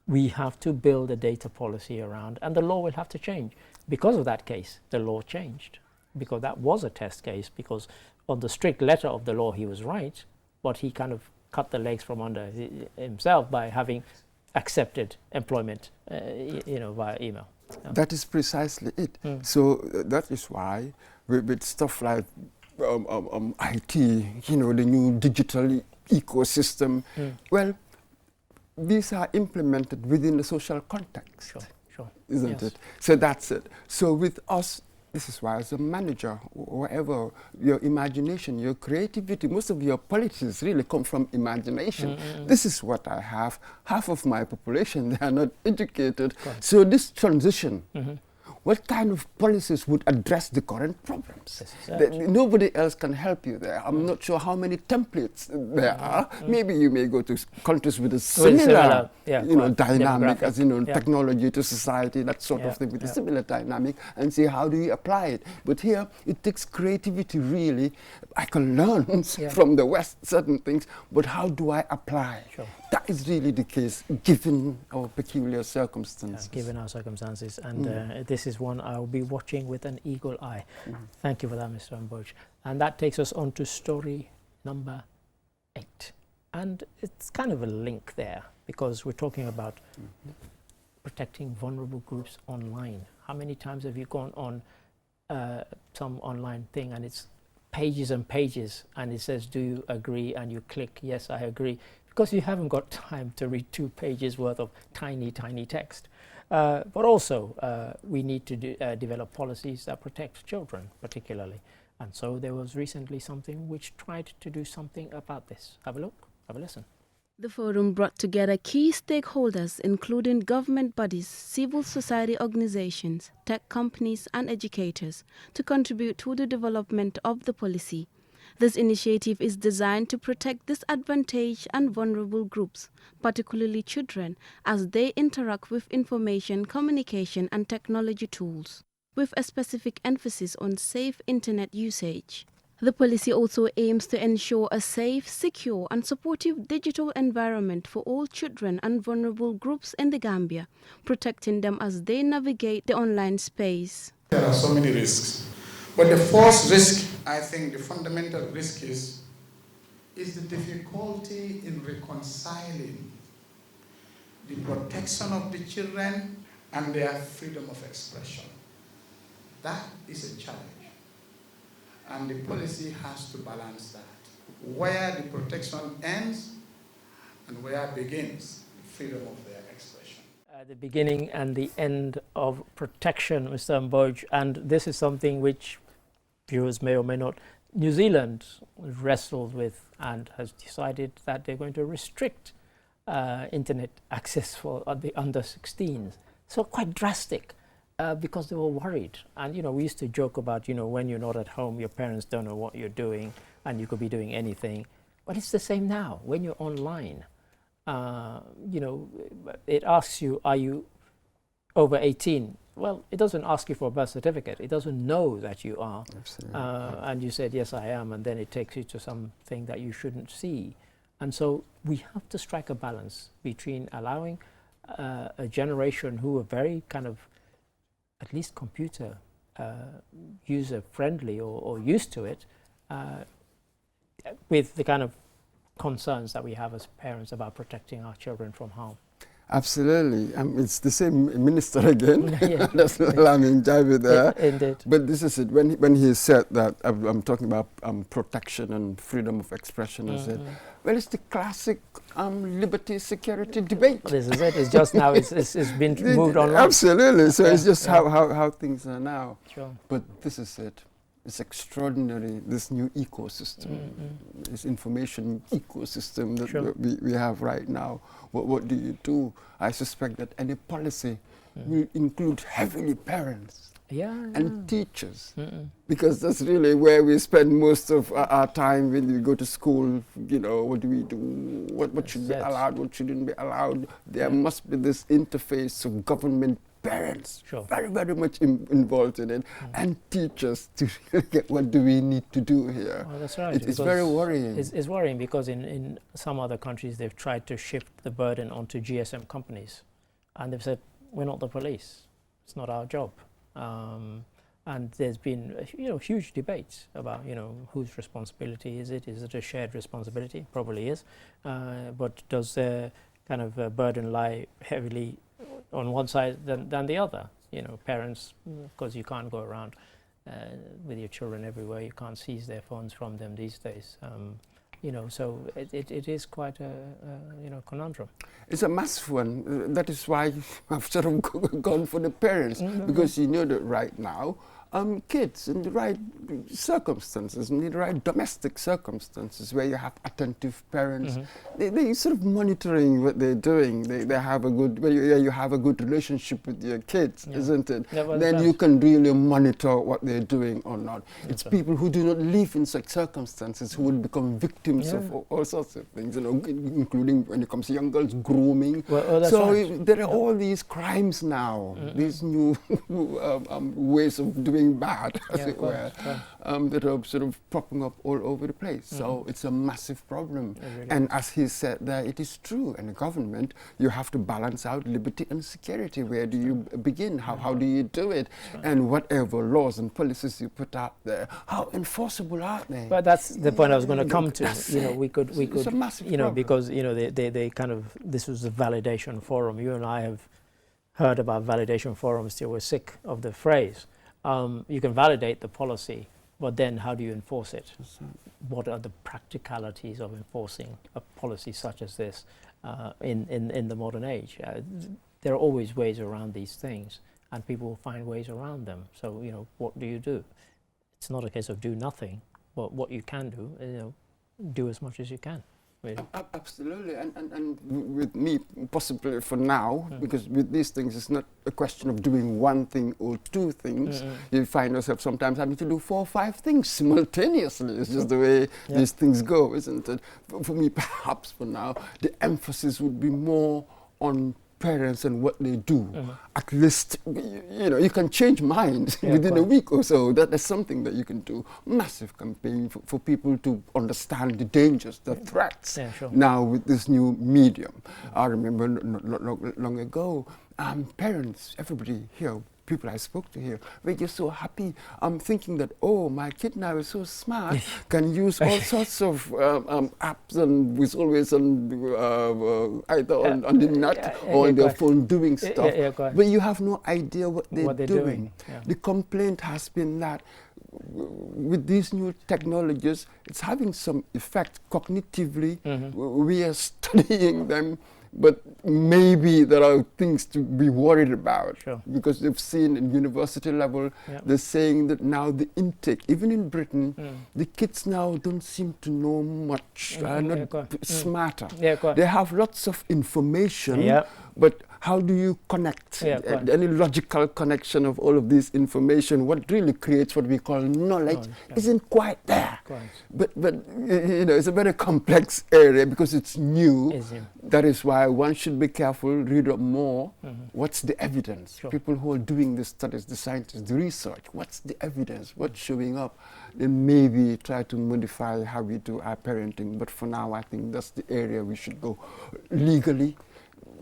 we have to build a data policy around, and the law will have to change. Because of that case, the law changed, because that was a test case, because on the strict letter of the law he was right, but he kind of cut the legs from under himself by having accepted employment you know, via email. That is precisely it. So that is why with stuff like IT, you know, the new digital ecosystem, well, these are implemented within the social context. Sure. Isn't it? So that's it. So with us, this is why as a manager, whatever, your imagination, your creativity, most of your policies really come from imagination. This is what I have. Half of my population, they are not educated. So this transition, what kind of policies would address the current problems? Nobody else can help you there. I'm not sure how many templates there are. Maybe you may go to countries with a similar dynamic, as technology to society, that sort of thing, with a similar dynamic, and see how do you apply it. But here, it takes creativity, really. I can learn from the West certain things, but how do I apply? That is really the case, given our peculiar circumstances. Given our circumstances, and this is one I'll be watching with an eagle eye. Thank you for that, Mr. Mboj. And that takes us on to story number 8. And it's kind of a link there, because we're talking about protecting vulnerable groups online. How many times have you gone on some online thing and it's pages and pages, and it says, do you agree? And you click, yes, I agree. Because you haven't got time to read 2 pages worth of tiny, tiny text. But also, we need to develop policies that protect children, particularly. And so there was recently something which tried to do something about this. Have a look, have a listen. The forum brought together key stakeholders, including government bodies, civil society organizations, tech companies, and educators, to contribute to the development of the policy. This initiative is designed to protect disadvantaged and vulnerable groups, particularly children, as they interact with information, communication, and technology tools, with a specific emphasis on safe internet usage. The policy also aims to ensure a safe, secure, and supportive digital environment for all children and vulnerable groups in the Gambia, protecting them as they navigate the online space. There are so many risks. But the first risk, I think the fundamental risk is the difficulty in reconciling the protection of the children and their freedom of expression. That is a challenge. And the policy has to balance that. Where the protection ends and where begins the freedom of their expression. The beginning and the end of protection, Mr. Mboj, and this is something which viewers may or may not. New Zealand wrestled with and has decided that they're going to restrict internet access for the under 16s. So quite drastic because they were worried. And we used to joke about when you're not at home, your parents don't know what you're doing, and you could be doing anything. But it's the same now. When you're online, it asks you, are you over 18? Well, it doesn't ask you for a birth certificate. It doesn't know that you are. And you said, yes, I am, and then it takes you to something that you shouldn't see. And so we have to strike a balance between allowing a generation who are very kind of, at least computer user-friendly or used to it, with the kind of concerns that we have as parents about protecting our children from harm. Absolutely. It's the same minister again. That's Lamin Javid there. Indeed. But this is it. When he said that, I'm talking about protection and freedom of expression, I said, well, it's the classic liberty security debate. This is it. It's just now, it's been moved on. Absolutely. So it's just how things are now. Sure. But this is it. It's extraordinary, this new ecosystem, this information ecosystem that we have right now. What do you do? I suspect that any policy will include heavily parents and teachers, because that's really where we spend most of our time when we go to school. What do we do? What should be allowed? What shouldn't be allowed? There must be this interface of government, parents, very, very much involved in it, and teachers to really get what do we need to do here. Well, that's right. It's very worrying. It's worrying because in some other countries they've tried to shift the burden onto GSM companies, and they've said, we're not the police. It's not our job. And there's been huge debates about whose responsibility is it? Is it a shared responsibility? Probably is. But does the kind of burden lie heavily on one side than the other? Parents, because you can't go around with your children everywhere. You can't seize their phones from them these days. So it is quite a conundrum. It's a massive one. That is why I've sort of gone for the parents, because you know that right now, kids in the right circumstances, in the right domestic circumstances, where you have attentive parents, they sort of monitoring what they're doing. They have a good, where you have a good relationship with your kids, isn't it? Then you can really monitor what they're doing or not. It's people who do not live in such circumstances who will become victims of all sorts of things, including when it comes to young girls, grooming. There are all these crimes now, these new ways of doing bad, as it were, that are sort of popping up all over the place. So it's a massive problem. Really and as he said there, it is true. And the government, you have to balance out liberty and security. Where do you begin? How do you do it? And whatever laws and policies you put out there, how enforceable are they? But that's the point I was going to come to. We could, it's a massive problem. Because they kind of, this was a validation forum. You and I have heard about validation forums till we're sick of the phrase. You can validate the policy, but then how do you enforce it? What are the practicalities of enforcing a policy such as this in the modern age? There are always ways around these things, and people will find ways around them. So, what do you do? It's not a case of do nothing, but what you can do, do as much as you can. Really. Absolutely, and with me, possibly for now, because with these things, it's not a question of doing one thing or two things. You find yourself sometimes having to do 4 or 5 things simultaneously. It's just the way these things go, isn't it? For me, perhaps for now, the emphasis would be more on parents and what they do. At least, you can change minds within a week or so. That is something that you can do. Massive campaign for people to understand the dangers, the threats. Now with this new medium. I remember not long ago, parents, everybody here, people I spoke to here, were just so happy. I'm thinking that, oh, my kid now is so smart, can use all sorts of apps and is always on either on the net or on their phone doing stuff. But you have no idea what they're doing. The complaint has been that with these new technologies, it's having some effect cognitively. We are studying them, but maybe there are things to be worried about, because they've seen in university level, they're saying that now the intake, even in Britain, the kids now don't seem to know much, are not smarter. They have lots of information, but how do you connect any logical connection of all of this information? What really creates what we call knowledge isn't quite there. But it's a very complex area because it's new. That is why one should be careful, read up more. What's the evidence? People who are doing the studies, the scientists, the research, what's the evidence? What's showing up? Then maybe try to modify how we do our parenting. But for now, I think that's the area we should go. Legally,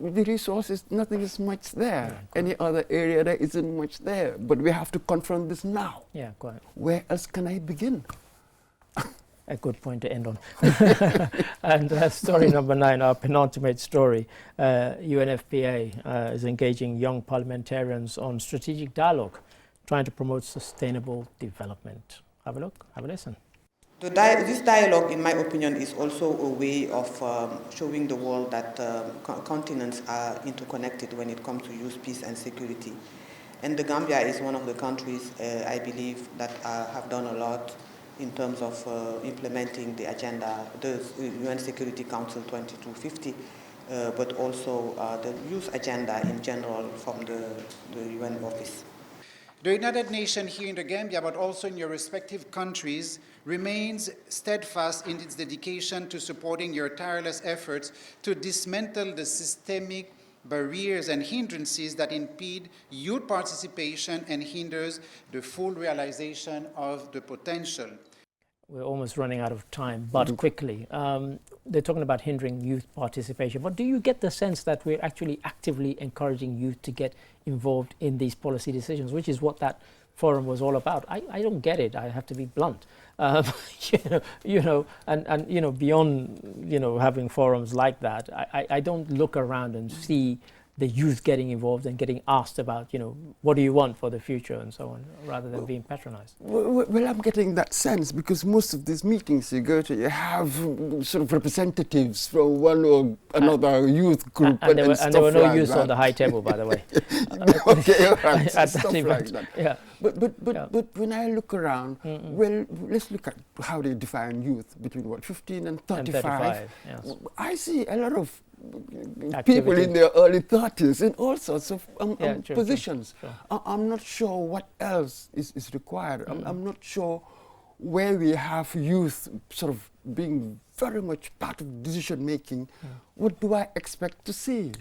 the resources, nothing is much there. Any other area, there isn't much there. But we have to confront this now. Where else can I begin? A good point to end on. And story number 9, our penultimate story. UNFPA is engaging young parliamentarians on strategic dialogue, trying to promote sustainable development. Have a look, have a listen. This dialogue, in my opinion, is also a way of showing the world that continents are interconnected when it comes to youth, peace and security. And the Gambia is one of the countries, I believe, that have done a lot in terms of implementing the agenda, the UN Security Council 2250, but also the youth agenda in general from the UN office. The United Nations here in the Gambia, but also in your respective countries, remains steadfast in its dedication to supporting your tireless efforts to dismantle the systemic barriers and hindrances that impede youth participation and hinders the full realization of the potential. We're almost running out of time, but quickly. They're talking about hindering youth participation, but do you get the sense that we're actually actively encouraging youth to get involved in these policy decisions, which is what that forum was all about? I don't get it. I have to be blunt. And beyond having forums like that, I don't look around and see the youth getting involved and getting asked about, what do you want for the future and so on, rather than being patronized. Well, I'm getting that sense because most of these meetings you go to, you have sort of representatives from one or another youth group. And there were no youth on the high table, by the way. Okay, all right. At Stuff that like event. that. Yeah. But when I look around, well, let's look at how they define youth between 15 and 35. 35, yes. I see a lot of Activity. people in their early 30s in all sorts of True, positions. True. I'm not sure what else is required. I'm not sure where we have youth sort of being very much part of decision making. What do I expect to see?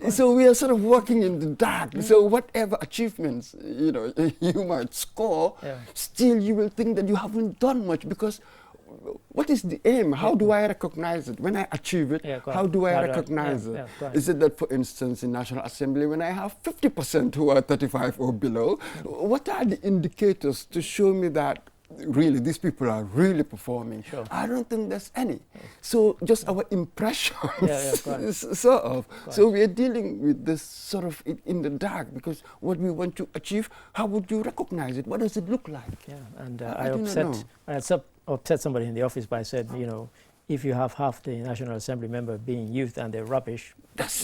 So we are sort of working in the dark. So whatever achievements you might score, still you will think that you haven't done much, because what is the aim? How do I recognize it? When I achieve it, how do I recognize it? Is it that, for instance, in National Assembly, when I have 50% who are 35 or below, what are the indicators to show me that really these people are really performing? I don't think there's any. So just our impressions, sort of. So we are dealing with this sort of in the dark, because what we want to achieve, how would you recognize it? What does it look like? And I upset somebody in the office by saying, if you have half the National Assembly member being youth and they're rubbish,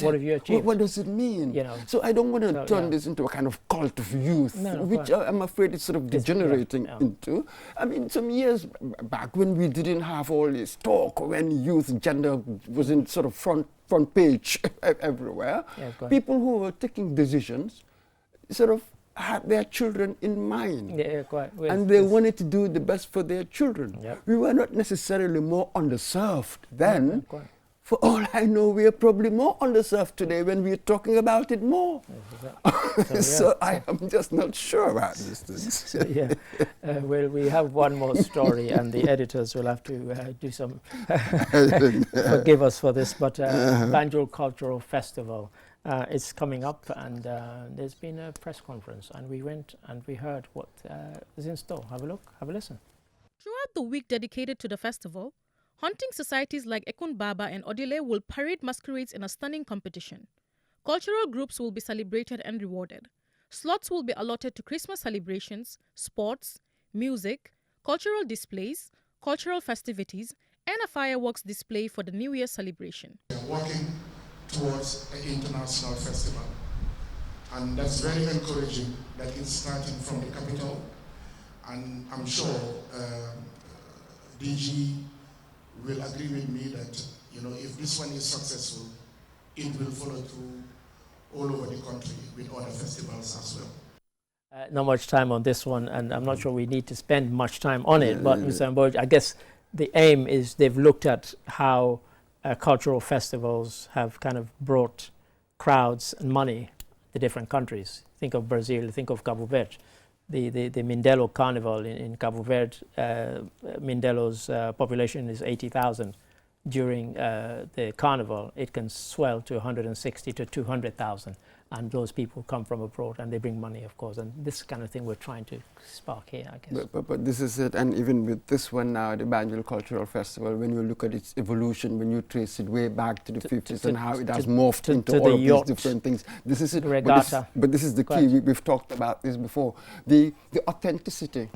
what have you achieved? What does it mean? So I don't want to turn this into a kind of cult of youth, which I'm afraid it's sort of degenerating into. I mean, some years back when we didn't have all this talk, when youth gender was in sort of front page everywhere, people who were taking decisions sort of had their children in mind, and they wanted to do the best for their children. We were not necessarily more underserved then. For all I know, we are probably more underserved today when we're talking about it more. So I am just not sure about this thing. Well, we have one more story, and the editors will have to do some forgive us for this, but Banjul Cultural Festival. It's coming up, and there's been a press conference, and we went and we heard what is in store. Have a look, have a listen. Throughout the week dedicated to the festival, hunting societies like Ekun Baba and Odile will parade masquerades in a stunning competition. Cultural groups will be celebrated and rewarded. Slots will be allotted to Christmas celebrations, sports, music, cultural displays, cultural festivities, and a fireworks display for the New Year celebration. We are working towards an international festival, and that's very encouraging that it's starting from the capital, and I'm sure DG will agree with me that if this one is successful, it will follow through all over the country with other festivals as well. Not much time on this one, and I'm not sure we need to spend much time on it, but Mr. Mboj, I guess the aim is they've looked at how cultural festivals have kind of brought crowds and money to different countries. Think of Brazil, think of Cabo Verde. The Mindelo Carnival in Cabo Verde, Mindelo's population is 80,000. During the carnival, it can swell to 160 to 200,000. And those people come from abroad and they bring money, of course. And this kind of thing we're trying to spark here, I guess. But this is it. And even with this one now, the Banjul Cultural Festival, when you look at its evolution, when you trace it way back to the 50s and how it has morphed into all of these different things. This is it. Regatta. But this is the key. We've talked about this before. The authenticity.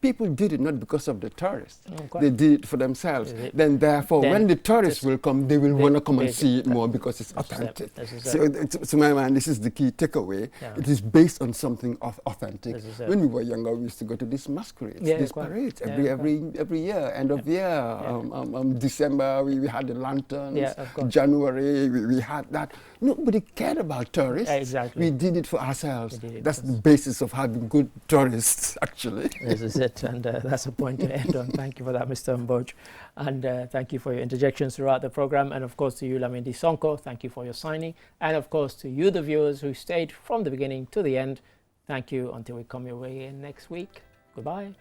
People did it not because of the tourists. They did it for themselves. Then therefore, when the tourists will come, they will want to come and see it more because it's authentic. So to my mind, this is the key takeaway. It is based on something authentic. When we were younger, we used to go to these masquerades, these parades every year, end of year. December, we had the lanterns. January, we had that. Nobody cared about tourists. We did it for ourselves. That's the basis of having good tourists, actually. This is it, and that's a point to end on. Thank you for that, Mr. Mboj. And thank you for your interjections throughout the program. And of course to you, Lamindi Sonko, thank you for your signing. And of course to you, the viewers who stayed from the beginning to the end, thank you until we come your way again next week. Goodbye.